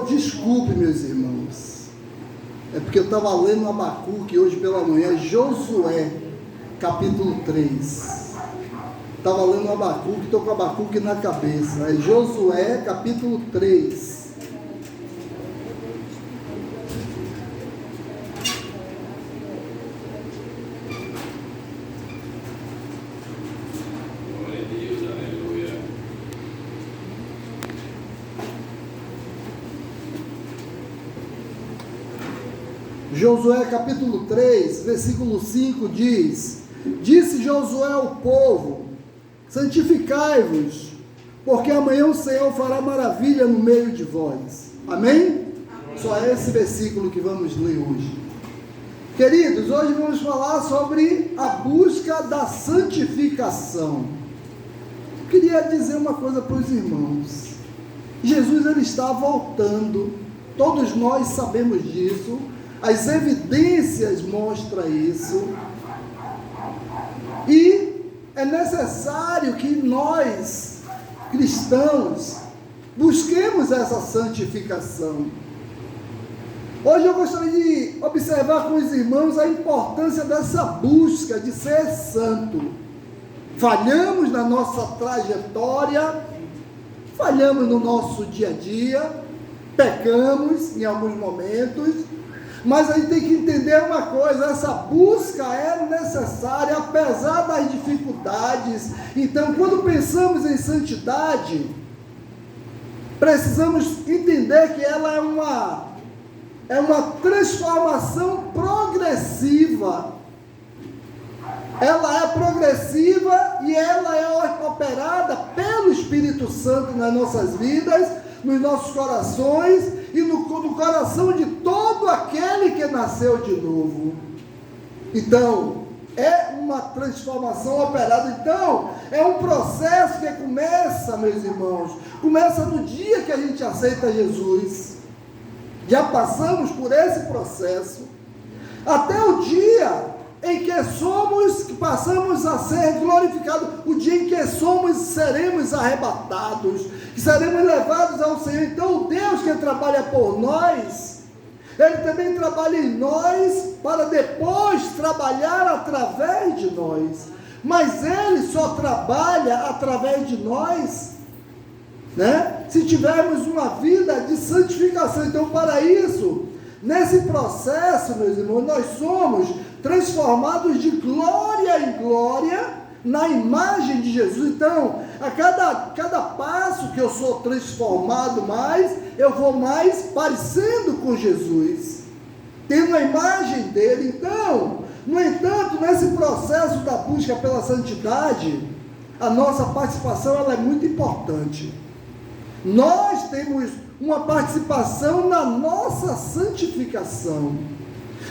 Desculpe, meus irmãos. É porque eu estava lendo Abacuque hoje pela manhã, Josué, capítulo 3. Estava lendo Abacuque, estou com Abacuque na cabeça. É Josué, capítulo 3. Josué capítulo 3, versículo 5 diz: Disse Josué ao povo: santificai-vos, porque amanhã o Senhor fará maravilha no meio de vós. Amém? Só é esse versículo que vamos ler hoje. Queridos, hoje vamos falar sobre a busca da santificação. Queria dizer uma coisa para os irmãos. Jesus ele está voltando, todos nós sabemos disso. As evidências mostram isso, e é necessário que nós, cristãos, busquemos essa santificação. Hoje eu gostaria de observar com os irmãos a importância dessa busca de ser santo. Falhamos na nossa trajetória, falhamos no nosso dia a dia, pecamos em alguns momentos, mas a gente tem que entender uma coisa: essa busca é necessária, apesar das dificuldades. Então, quando pensamos em santidade, precisamos entender que ela é uma transformação progressiva. Ela é progressiva e ela é operada pelo Espírito Santo nas nossas vidas, nos nossos corações e no coração de todo aquele que nasceu de novo. Então, é uma transformação operada. Então, é um processo que começa, meus irmãos, começa no dia que a gente aceita Jesus. Já passamos por esse processo até o dia em que passamos a ser glorificados, o dia em que seremos arrebatados, que seremos levados ao Senhor. Então o Deus que trabalha por nós, Ele também trabalha em nós, para depois trabalhar através de nós. Mas Ele só trabalha através de nós, se tivermos uma vida de santificação. Então, para isso, nesse processo, meus irmãos, nós somos transformados de glória em glória na imagem de Jesus. Então, a cada passo que eu sou transformado mais, eu vou mais parecendo com Jesus, tendo a imagem dele. Então, no entanto, nesse processo da busca pela santidade, a nossa participação ela é muito importante. Nós temos uma participação na nossa santificação.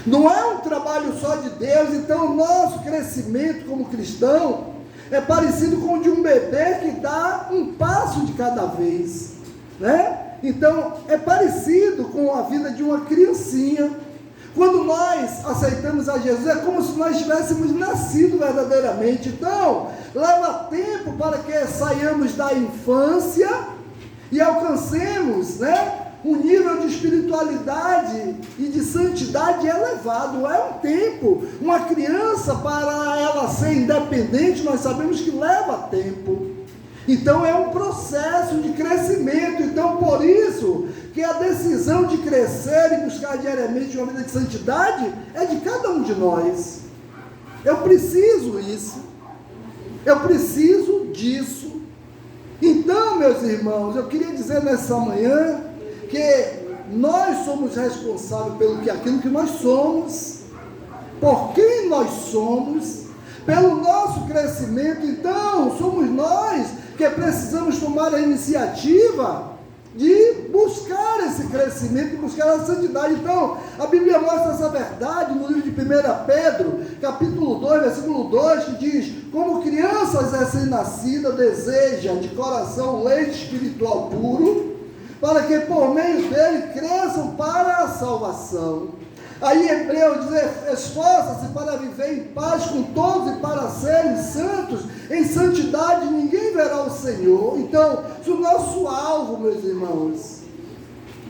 Não é um trabalho só de Deus. Então o nosso crescimento como cristão é parecido com o de um bebê que dá um passo de cada vez, Então é parecido com a vida de uma criancinha. Quando nós aceitamos a Jesus, é como se nós tivéssemos nascido verdadeiramente. Então leva tempo para que saiamos da infância e alcancemos, um nível de espiritualidade e de santidade elevado. É um tempo. Uma criança, para ela ser independente, nós sabemos que leva tempo. Então é um processo de crescimento. Então, por isso que a decisão de crescer e buscar diariamente uma vida de santidade é de cada um de nós. Eu preciso isso. Eu preciso disso. Então, meus irmãos, eu queria dizer nessa manhã que nós somos responsáveis pelo aquilo que nós somos, por quem nós somos, pelo nosso crescimento. Então, somos nós que precisamos tomar a iniciativa de buscar esse crescimento, de buscar a santidade. Então, a Bíblia mostra essa verdade no livro de 1 Pedro, capítulo 2, versículo 2, que diz: como crianças recém-nascidas desejam de coração leite espiritual puro, para que por meio dele cresçam para a salvação. Aí Hebreus diz: esforça-se para viver em paz com todos e para serem santos. Em santidade ninguém verá o Senhor. Então, se o nosso alvo, meus irmãos,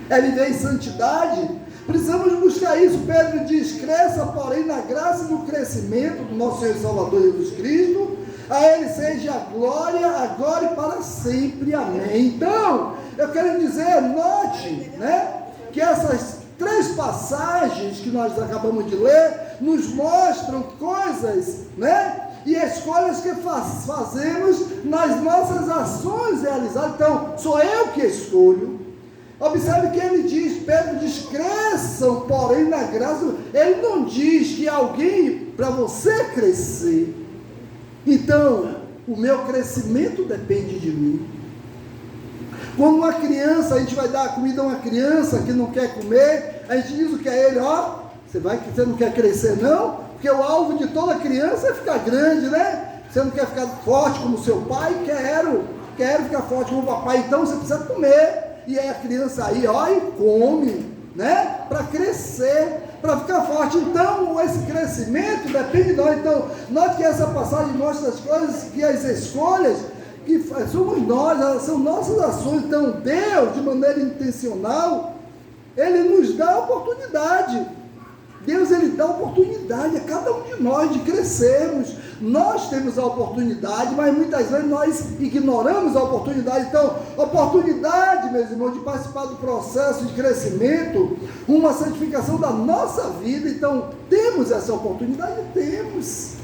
é viver em santidade. Precisamos buscar isso. Pedro diz: cresça, porém, na graça e no crescimento do nosso Senhor e Salvador Jesus Cristo. A Ele seja a glória, agora e para sempre. Amém. Então, eu quero dizer, note, que essas 3 passagens que nós acabamos de ler nos mostram coisas, e escolhas que fazemos nas nossas ações realizadas. Então, sou eu que escolho. Observe que ele diz, Pedro diz: cresçam, porém, na graça. Ele não diz que alguém, para você crescer, então, o meu crescimento depende de mim. Quando uma criança, a gente vai dar comida a uma criança que não quer comer, a gente diz o que é ele: você não quer crescer não? Porque o alvo de toda criança é ficar grande, Você não quer ficar forte como seu pai? Quero ficar forte como o papai. Então você precisa comer. E aí a criança aí, e come, para crescer, para ficar forte. Então, esse crescimento depende de nós. Então, note que essa passagem mostra as coisas, que as escolhas, que somos nós, são nossas ações. Então, Deus, de maneira intencional, Ele nos dá a oportunidade. Deus, Ele dá oportunidade a cada um de nós de crescermos. Nós temos a oportunidade, mas muitas vezes nós ignoramos a oportunidade. Então, oportunidade, meus irmãos, de participar do processo de crescimento, uma santificação da nossa vida. Então, temos essa oportunidade? Temos.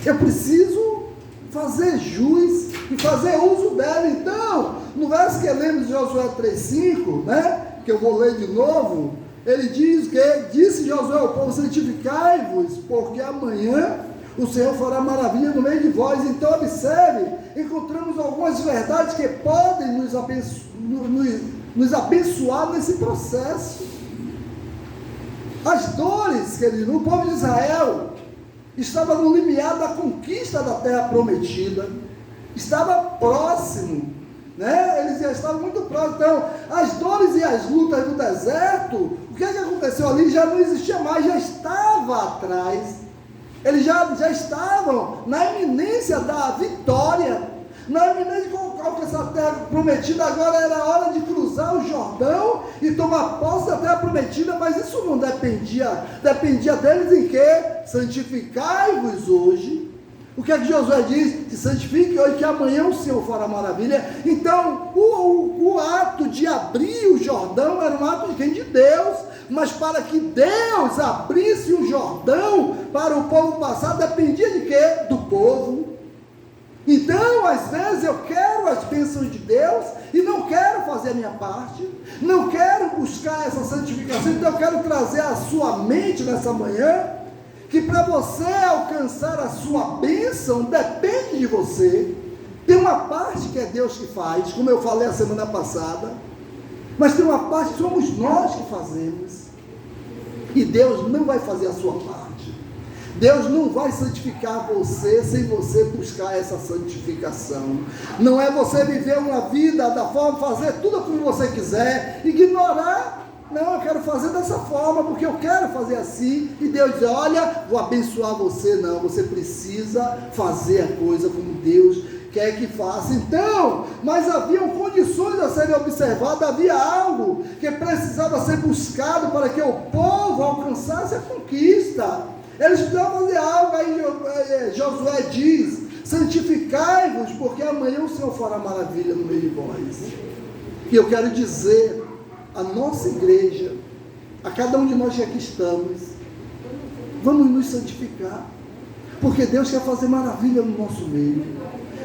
Eu preciso fazer jus e fazer uso dela. Então, no verso que lemos de Josué 3,5, que eu vou ler de novo, ele diz que, disse Josué ao povo: santificai-vos, porque amanhã o Senhor fará maravilha no meio de vós. Então, observe, encontramos algumas verdades que podem nos abençoar nesse processo. As dores, querido, o povo de Israel estava no limiar da conquista da terra prometida, estava próximo, eles já estavam muito próximos. Então, as dores e as lutas do deserto, o que aconteceu ali? Já não existia mais, já estava atrás. Eles já estavam na iminência da vitória, na iminência de alcançar a terra prometida. Agora era hora de cruzar o Jordão e tomar posse da terra prometida, mas isso não dependia deles em que? Santificai-vos hoje. O que é que Josué diz? Se santifique hoje, que amanhã o Senhor fará maravilha. Então, o ato de abrir o Jordão era um ato de quem? De Deus. Mas para que Deus abrisse o Jordão para o povo passar, dependia de quê? Do povo. Então, às vezes eu quero as bênçãos de Deus e não quero fazer a minha parte, não quero buscar essa santificação. Então eu quero trazer à sua mente nessa manhã que para você alcançar a sua bênção depende de você. Tem uma parte que é Deus que faz, como eu falei a semana passada, mas tem uma parte que somos nós que fazemos, e Deus não vai fazer a sua parte. Deus não vai santificar você sem você buscar essa santificação. Não é você viver uma vida da forma, fazer tudo como você quiser, ignorar. Não, eu quero fazer dessa forma, porque eu quero fazer assim, e Deus diz: olha, vou abençoar você. Não, você precisa fazer a coisa como Deus quer que faça. Então, mas haviam condições a serem observadas, havia algo que precisava ser buscado para que o povo alcançasse a conquista. Eles precisavam fazer algo. Aí Josué diz: santificai-vos, porque amanhã o Senhor fará maravilha no meio de vós. E eu quero dizer a nossa igreja, a cada um de nós que aqui estamos, vamos nos santificar, porque Deus quer fazer maravilha no nosso meio.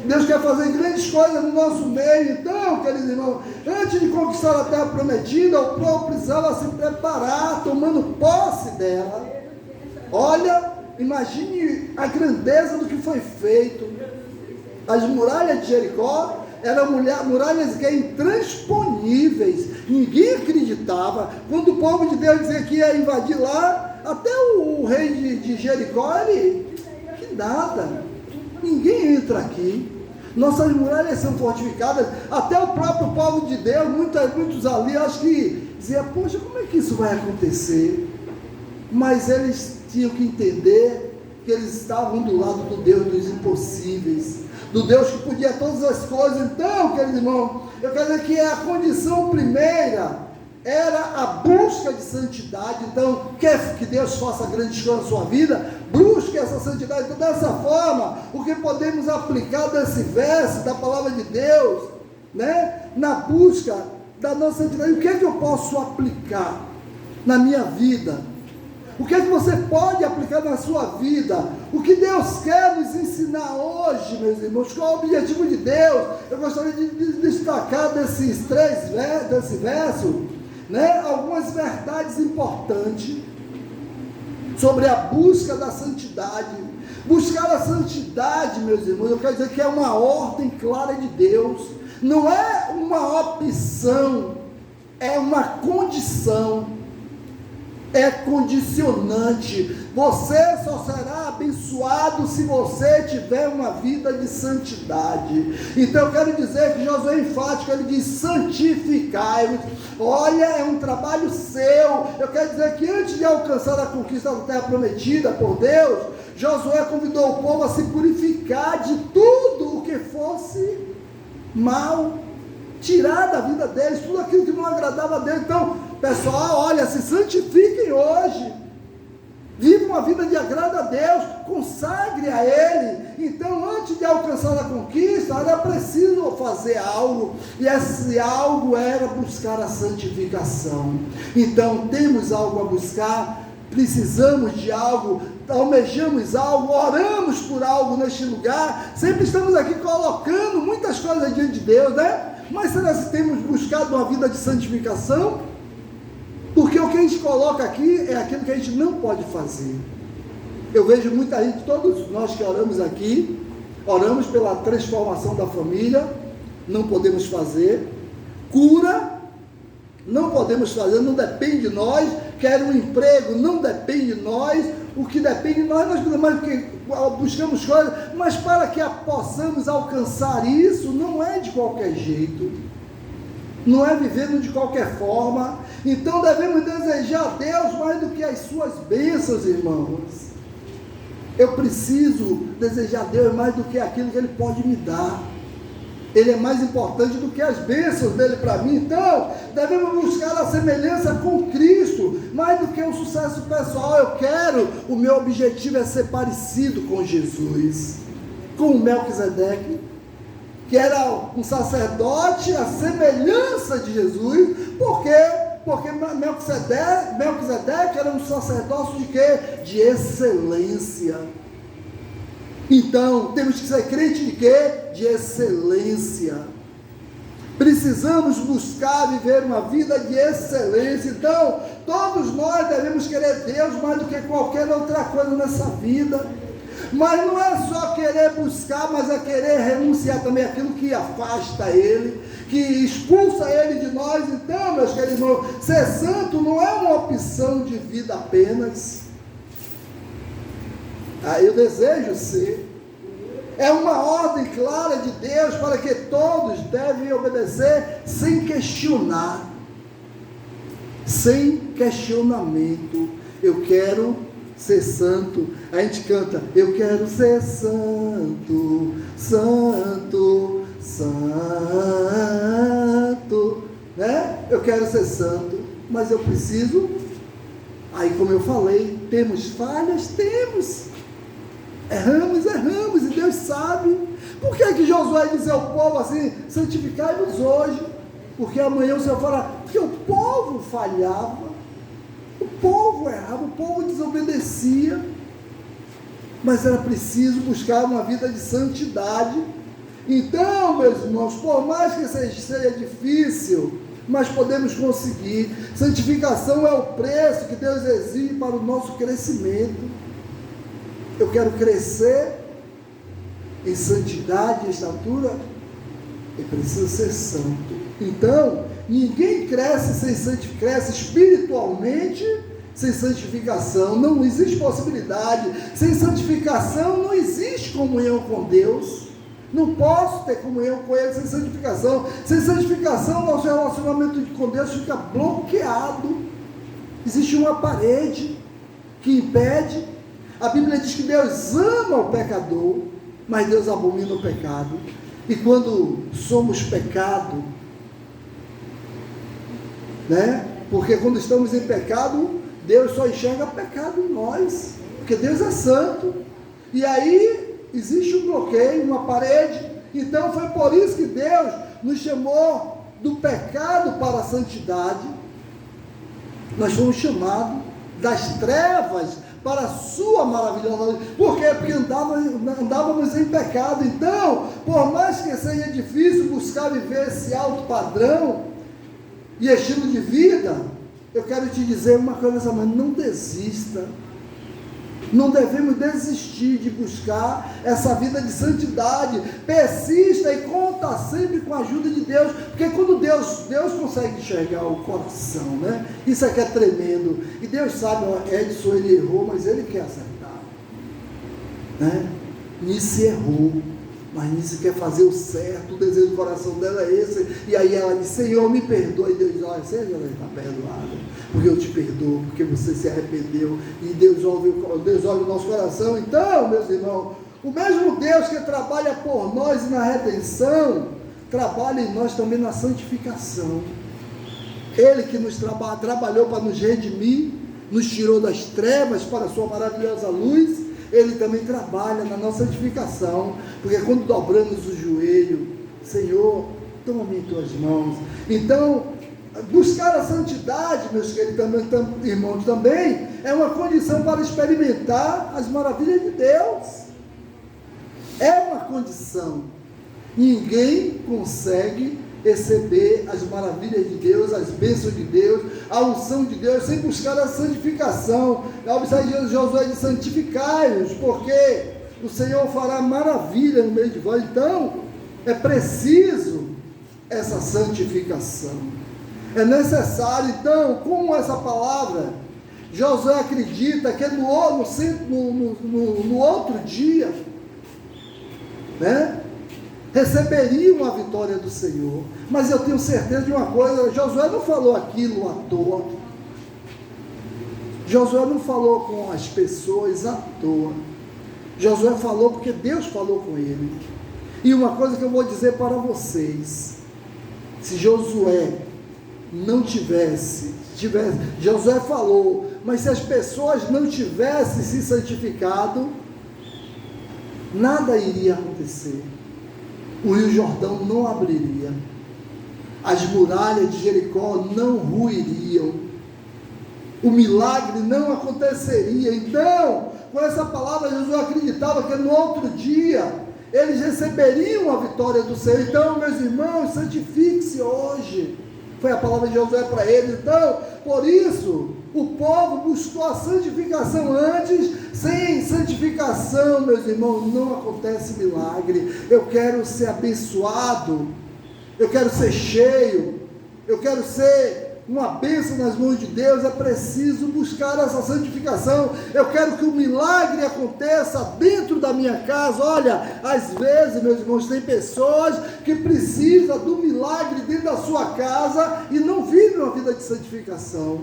Deus quer fazer grandes coisas no nosso meio. Então, queridos irmãos, antes de conquistar a terra prometida, o povo precisava se preparar, tomando posse dela. Olha, imagine a grandeza do que foi feito. As muralhas de Jericó eram muralhas que eram intransponíveis. Ninguém acreditava. Quando o povo de Deus dizia que ia invadir lá, até o rei de Jericó, que nada, ninguém entra aqui. Nossas muralhas são fortificadas. Até o próprio povo de Deus, muitos ali, acho que diziam: poxa, como é que isso vai acontecer? Mas eles tinham que entender que eles estavam do lado do Deus dos impossíveis. do Deus que podia todas as coisas. Então, querido irmão, eu quero dizer que a condição primeira era a busca de santidade. Então, quer que Deus faça grandes coisas na sua vida, busque essa santidade. Então, dessa forma, o que podemos aplicar desse verso, da palavra de Deus, né, na busca da nossa santidade, o que é que eu posso aplicar na minha vida? O que é que você pode aplicar na sua vida? O que Deus quer nos ensinar hoje, meus irmãos? Qual é o objetivo de Deus? Eu gostaria de destacar desse verso, né, algumas verdades importantes sobre a busca da santidade. Buscar a santidade, meus irmãos, eu quero dizer que é uma ordem clara de Deus, não é uma opção, é uma condição, é condicionante. Você só será abençoado se você tiver uma vida de santidade. Então eu quero dizer que Josué é enfático, ele diz: santificai-vos. Olha, é um trabalho seu. Eu quero dizer que antes de alcançar a conquista da terra prometida por Deus, Josué convidou o povo a se purificar de tudo o que fosse mal, tirar da vida deles tudo aquilo que não agradava a Deus. Então, pessoal, olha, se santifiquem hoje, vivam uma vida de agrado a Deus, consagre a Ele. Então, antes de alcançar a conquista, era preciso fazer algo, e esse algo era buscar a santificação. Então, temos algo a buscar, precisamos de algo, almejamos algo, oramos por algo neste lugar, sempre estamos aqui colocando muitas coisas diante de Deus, né? Mas será que temos buscado uma vida de santificação? Porque o que a gente coloca aqui é aquilo que a gente não pode fazer. Eu vejo muita gente, todos nós que oramos aqui, oramos pela transformação da família, não podemos fazer. Cura, não podemos fazer, não depende de nós. Quer um emprego, não depende de nós. O que depende de nós buscamos coisas, mas para que possamos alcançar isso, não é de qualquer jeito, não é vivendo de qualquer forma. Então devemos desejar a Deus mais do que as suas bênçãos, irmãos. Eu preciso desejar a Deus mais do que aquilo que Ele pode me dar. Ele é mais importante do que as bênçãos dele para mim. Então, devemos buscar a semelhança com Cristo, mais do que o sucesso pessoal. O meu objetivo é ser parecido com Jesus, com o Melquisedeque, que era um sacerdote, a semelhança de Jesus. Por quê? Porque Melquisedeque era um sacerdócio de quê? De excelência. Então, temos que ser crente de quê? De excelência. Precisamos buscar viver uma vida de excelência. Então, todos nós devemos querer Deus mais do que qualquer outra coisa nessa vida. Mas não é só querer buscar, mas é querer renunciar também àquilo que afasta Ele, que expulsa Ele de nós. Então, meus queridos irmãos, ser santo não é uma opção de vida apenas. Eu desejo ser. É uma ordem clara de Deus para que todos devem obedecer sem questionar, sem questionamento. Eu quero ser santo. A gente canta: eu quero ser santo, santo, santo, né? Eu quero ser santo, mas eu preciso. Aí, como eu falei, temos falhas, temos. Erramos, e Deus sabe. Por que Josué dizia ao povo assim: santificai-vos hoje, porque amanhã o Senhor falará? Porque o povo falhava, o povo errava, o povo desobedecia, mas era preciso buscar uma vida de santidade. Então, meus irmãos, por mais que seja difícil, mas podemos conseguir. Santificação é o preço que Deus exige para o nosso crescimento. Eu quero crescer em santidade e estatura, eu preciso ser santo. Então, ninguém cresce espiritualmente sem santificação. Não existe possibilidade. Sem santificação não existe comunhão com Deus. Não posso ter comunhão com Ele sem santificação. Sem santificação, nosso relacionamento com Deus fica bloqueado. Existe uma parede que impede. A Bíblia diz que Deus ama o pecador, mas Deus abomina o pecado. E quando somos pecado, né? Porque quando estamos em pecado, Deus só enxerga pecado em nós, porque Deus é santo. E aí existe um bloqueio, uma parede. Então foi por isso que Deus nos chamou do pecado para a santidade. Nós fomos chamados das trevas para a sua maravilhosa luz. Por quê? Porque andávamos em pecado. Então, por mais que seja difícil buscar viver esse alto padrão e estilo de vida, eu quero te dizer uma coisa, mas não desista. Não devemos desistir de buscar essa vida de santidade. Persista e conta sempre com a ajuda de Deus, porque quando Deus consegue enxergar o coração, né? Isso aqui é tremendo. E Deus sabe, Edson, ele errou, mas ele quer acertar, né? Nisso errou, mas nisso quer fazer o certo. O desejo do coração dela é esse. E aí ela diz: Senhor, me perdoa. E Deus diz: olha, você já está perdoado, porque eu te perdoo, porque você se arrependeu. E Deus ouve o nosso coração. Então, meus irmãos, o mesmo Deus que trabalha por nós na redenção, trabalha em nós também na santificação. Ele que nos trabalhou para nos redimir, nos tirou das trevas para a sua maravilhosa luz. Ele também trabalha na nossa santificação, porque quando dobramos o joelho, Senhor, toma-me em tuas mãos. Então, buscar a santidade, meus queridos irmãos, também é uma condição para experimentar as maravilhas de Deus. É uma condição. Ninguém consegue receber as maravilhas de Deus, as bênçãos de Deus, a unção de Deus, sem buscar a santificação. A observação de Josué de santificai-os, porque o Senhor fará maravilha no meio de vós. Então, é preciso essa santificação. É necessário. Então, como essa palavra, Josué acredita que no outro dia, né, receberiam a vitória do Senhor. Mas eu tenho certeza de uma coisa: Josué não falou aquilo à toa. Josué não falou com as pessoas à toa. Josué falou porque Deus falou com ele. E uma coisa que eu vou dizer para vocês: se Josué não tivesse, Josué falou, mas se as pessoas não tivessem se santificado, nada iria acontecer. O Rio Jordão não abriria, as muralhas de Jericó não ruiriam, o milagre não aconteceria. Então, com essa palavra, Jesus acreditava que no outro dia eles receberiam a vitória do Senhor. Então, meus irmãos, santifique-se hoje. Foi a palavra de Josué para eles. Então, por isso, o povo buscou a santificação antes. Sem santificação, meus irmãos, não acontece milagre. Eu quero ser abençoado, eu quero ser cheio, eu quero ser uma bênção nas mãos de Deus. É preciso buscar essa santificação. Eu quero que o milagre aconteça dentro da minha casa. Olha, às vezes, meus irmãos, tem pessoas que precisam do milagre dentro da sua casa e não vivem uma vida de santificação,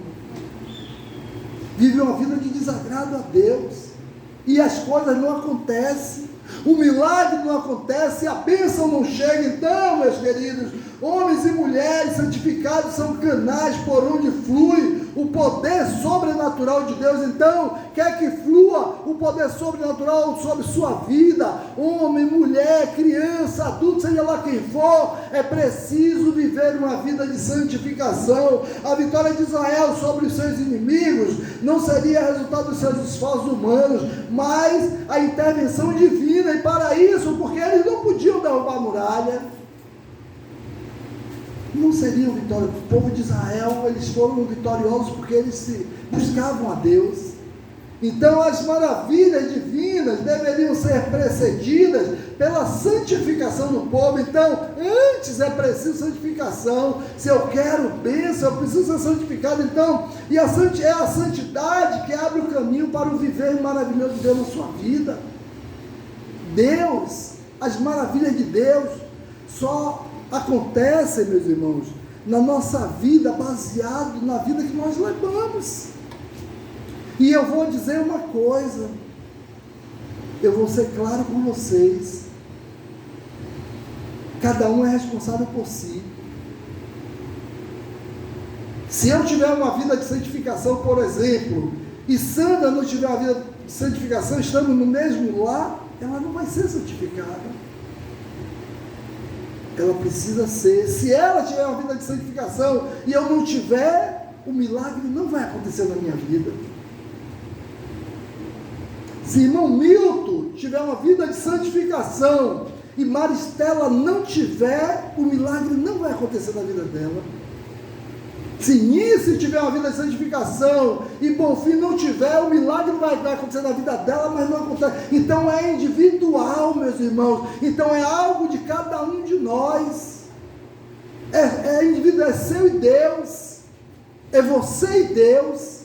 vivem uma vida de desagrado a Deus, e as coisas não acontecem, o milagre não acontece, a bênção não chega. Então, meus queridos, homens e mulheres santificados são canais por onde flui o poder sobrenatural de Deus. Então, quer que flua o poder sobrenatural sobre sua vida, homem, mulher, criança, adulto, seja lá quem for, é preciso viver uma vida de santificação. A vitória de Israel sobre os seus inimigos não seria resultado dos seus esforços humanos, mas a intervenção divina. E para isso, porque eles não podiam derrubar a muralha, não seriam vitórias. O povo de Israel, eles foram vitoriosos porque eles buscavam a Deus. Então, as maravilhas divinas deveriam ser precedidas pela santificação do povo. Então, antes é preciso santificação. Se eu quero bênção, eu preciso ser santificado. Então, é a santidade que abre o caminho para o viver maravilhoso de Deus na sua vida. Deus, as maravilhas de Deus só acontecem, meus irmãos, na nossa vida, baseado na vida que nós levamos. E eu vou dizer uma coisa, eu vou ser claro com vocês: Cada um é responsável por si. Se eu tiver uma vida de santificação, por exemplo, e Sandra não tiver uma vida de santificação, estamos no mesmo lar, ela não vai ser santificada. Ela precisa ser. Se ela tiver uma vida de santificação e eu não tiver, o milagre não vai acontecer na minha vida. Se irmão Milton tiver uma vida de santificação e Maristela não tiver, o milagre não vai acontecer na vida dela. Se Nice tiver uma vida de santificação e Bonfim não tiver, o milagre vai acontecer na vida dela, mas não acontece. Então é individual, meus irmãos. Então é algo de cada um de nós. É individual, é seu e Deus. É você e Deus.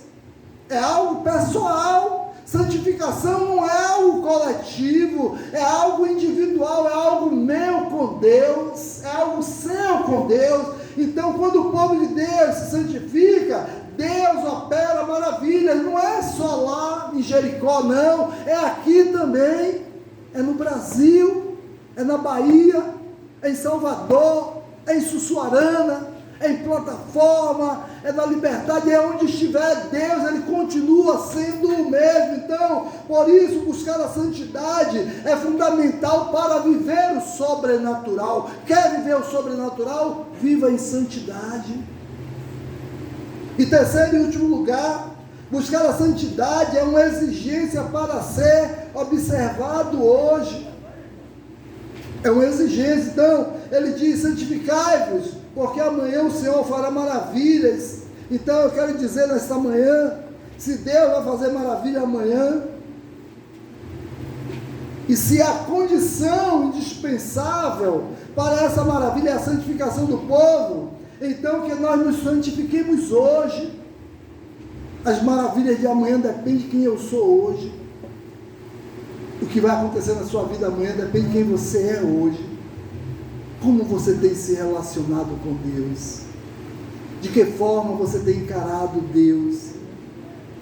É algo pessoal. Santificação não é algo coletivo, é algo individual, é algo meu com Deus, é algo seu com Deus. Então, quando o povo de Deus se santifica, Deus opera maravilhas. Não é só lá em Jericó, não, é aqui também, é no Brasil, é na Bahia, é em Salvador, é em Sussuarana, é em Plataforma, é na Liberdade, é onde estiver Deus, Ele continua sendo o mesmo. Então, por isso, buscar a santidade é fundamental para viver o sobrenatural. Quer viver o sobrenatural? Viva em santidade. E terceiro e último lugar, buscar a santidade é uma exigência para ser observado hoje. É uma exigência. Então, ele diz: santificai-vos, porque amanhã o Senhor fará maravilhas. Então eu quero dizer nesta manhã, se Deus vai fazer maravilha amanhã, e se a condição indispensável para essa maravilha é a santificação do povo, então que nós nos santifiquemos hoje. As maravilhas de amanhã dependem de quem eu sou hoje. O que vai acontecer na sua vida amanhã depende de quem você é hoje. Como você tem se relacionado com Deus? De que forma você tem encarado Deus,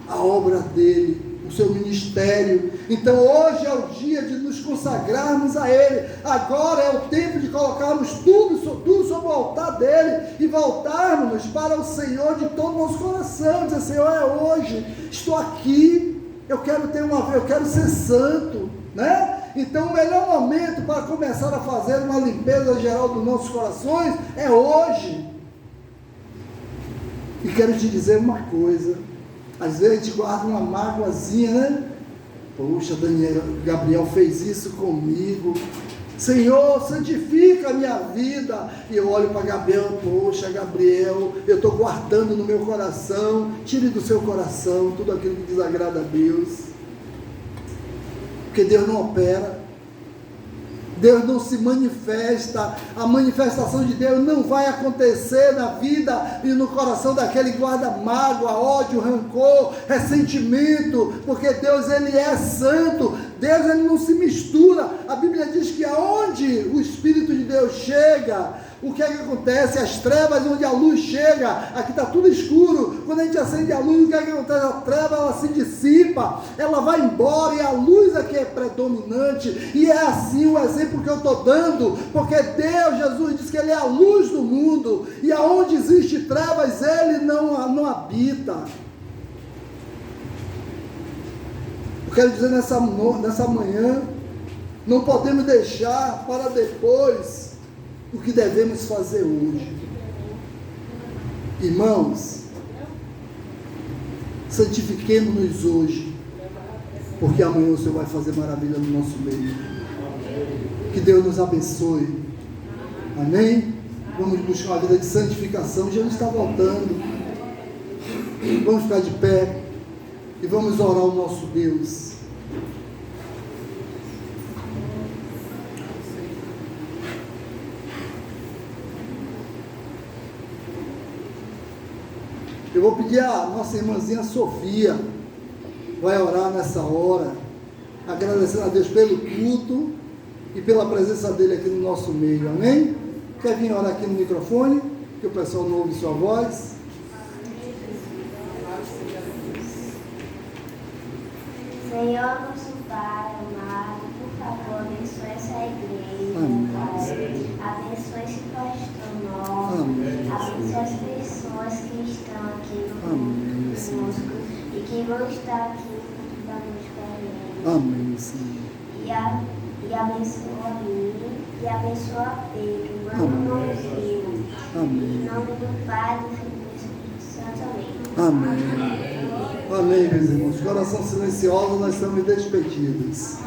a obra dele, o seu ministério? Então hoje é o dia de nos consagrarmos a Ele. Agora é o tempo de colocarmos tudo sobre o altar dele e voltarmos para o Senhor de todo o nosso coração. Dizer: Senhor, é hoje, estou aqui, eu quero ser santo, né? Então o melhor momento para começar a fazer uma limpeza geral dos nossos corações é hoje. E quero te dizer uma coisa: às vezes a gente guarda uma mágoazinha, né? Poxa, Gabriel fez isso comigo. Senhor, santifica a minha vida. E eu olho para Gabriel: poxa, Gabriel, eu estou guardando no meu coração. Tire do seu coração tudo aquilo que desagrada a Deus. Porque Deus não opera, Deus não se manifesta, a manifestação de Deus não vai acontecer na vida e no coração daquele que guarda mágoa, ódio, rancor, ressentimento, porque Deus, Ele é santo. Deus, Ele não se mistura. A Bíblia diz que aonde o Espírito de Deus chega, o que é que acontece? As trevas, onde a luz chega, aqui está tudo escuro. Quando a gente acende a luz, o que é que acontece? A treva, ela se dissipa, ela vai embora, e a luz aqui é predominante. E é assim o exemplo que eu estou dando, porque Deus, Jesus, diz que Ele é a luz do mundo, e aonde existe trevas, Ele não habita. Eu quero dizer nessa manhã, não podemos deixar para depois o que devemos fazer hoje. Irmãos, santifiquemos-nos hoje, porque amanhã o Senhor vai fazer maravilha no nosso meio. Que Deus nos abençoe. Amém? Vamos buscar uma vida de santificação. Jesus está voltando. Vamos ficar de pé e vamos orar ao nosso Deus. Eu vou pedir a nossa irmãzinha Sofia, vai orar nessa hora, agradecendo a Deus pelo culto e pela presença dele aqui no nosso meio, amém? Quer vir orar aqui no microfone, que o pessoal não ouve sua voz? Senhor, nosso Pai amado, por favor, abençoe essa igreja, Amém. Pai. Abençoe esse pastor nosso. Amém. Abençoe as pessoas que estão aqui Amém, Senhor. conosco e que vão estar aqui futuramente com ele. Amém, Senhor. E abençoa a mim e abençoa Pedro, meu irmãozinho. Amém. Em nome do Pai, do Filho e do Espírito Santo. Amém. Amém, meus irmãos. Coração silencioso, nós estamos despedidos.